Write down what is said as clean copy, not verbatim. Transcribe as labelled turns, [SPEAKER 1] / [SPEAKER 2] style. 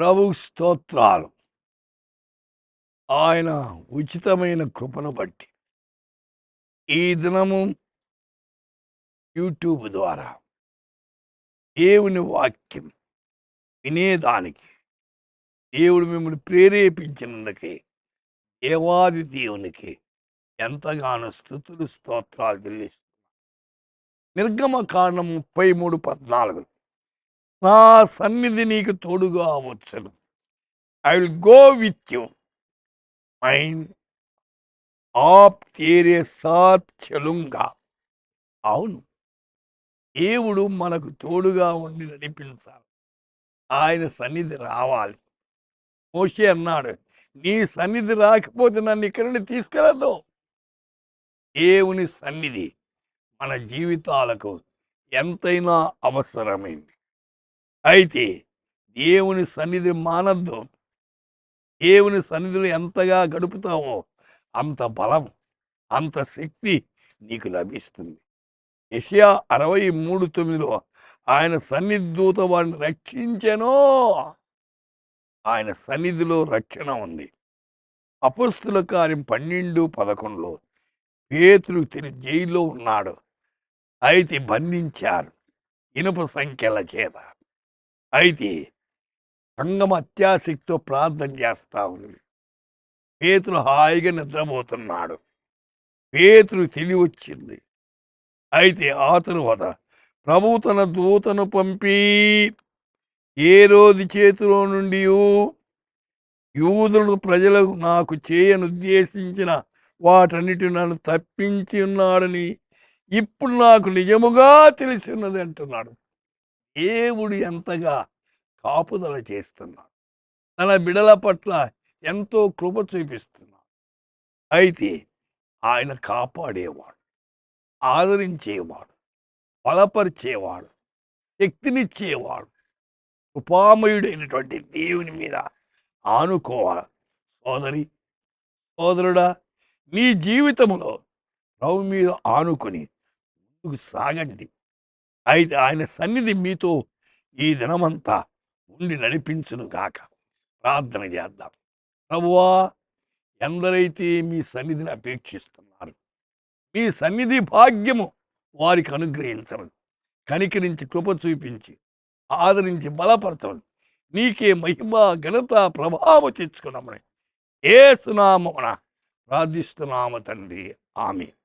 [SPEAKER 1] ప్రభు స్తోత్రాలు. ఆయన ఉచితమైన కృపను బట్టి ఈ దినము యూట్యూబ్ ద్వారా దేవుని వాక్యం వినేదానికి దేవుడు మిమ్మల్ని ప్రేరేపించినందుకే దేవాది దేవునికి ఎంతగానో స్తుతులు స్తోత్రాలు చెల్లిస్తున్నాను. నిర్గమకాండం 33:14 నా సన్నిధి నీకు తోడుగా వచ్చును. I will go with you మైన్ ఆప్ తేరే సాత్ చలుంగా. అవును, దేవుడు మనకు తోడుగా ఉండి నడిపించాలి. ఆయన సన్నిధి రావాలి. మోషే అన్నాడు, నీ సన్నిధి రాకపోతే నన్ను ఇక్కడి నుండి తీసుకెళ్ళదు. దేవుని సన్నిధి మన జీవితాలకు ఎంతైనా అవసరమైంది. అయితే దేవుని సన్నిధి మానద్దు. దేవుని సన్నిధిలో ఎంతగా గడుపుతావో అంత బలం, అంత శక్తి నీకు లభిస్తుంది. యెషయా 63:9 ఆయన సన్నిధి దూత వాడిని రక్షించెను. ఆయన సన్నిధిలో రక్షణ ఉంది. అపొస్తలుల కార్యం 12:11 పేతురు జైల్లో ఉన్నాడు. అయితే బంధించారు ఇనుప సంఖ్యల చేత. అయితే సంఘం అత్యాశక్తితో ప్రార్థన చేస్తా ఉంది. పేతురు హాయిగా నిద్రపోతున్నాడు. పేతురు తెలివి వచ్చింది. అయితే ఆ తరువాత ప్రభువు తన దూతను పంపి హేరోదు చేతిలో నుండి యూదులను ప్రజలకు నాకు చేయనుద్దేశించిన వాటన్నిటి నన్ను తప్పించి ఉన్నాడని ఇప్పుడు నాకు నిజముగా తెలిసి ఉన్నది అంటున్నాడు. దేవుడు ఎంతగా కాపుదల చేస్తున్నాడు. తన బిడల పట్ల ఎంతో కృప చూపిస్తున్నాడు. అయితే ఆయన కాపాడేవాడు, ఆదరించేవాడు, బలపరిచేవాడు, శక్తినిచ్చేవాడు. కృపామయుడైనటువంటి దేవుని మీద ఆనుకోవాలి. సోదరి, సోదరుడా, నీ జీవితంలో ప్రభు మీద ఆనుకొని ముందుకు సాగండి. అయితే ఆయన సన్నిధి మీతో ఈ దినమంతా ఉండి నడిపించును గాక. ప్రార్థన చేద్దాం. ప్రభువా, ఎందరైతే మీ సన్నిధిని అపేక్షిస్తున్నారు, మీ సన్నిధి భాగ్యము వారికి అనుగ్రహించండి. కనికరించి కృప చూపించి ఆదరించి బలపరచండి. నీకే మహిమ, ఘనత, ప్రభావం తెచ్చుకున్నామని యేసు నామమున ప్రార్థిస్తున్నాము తండ్రి. ఆమేన్.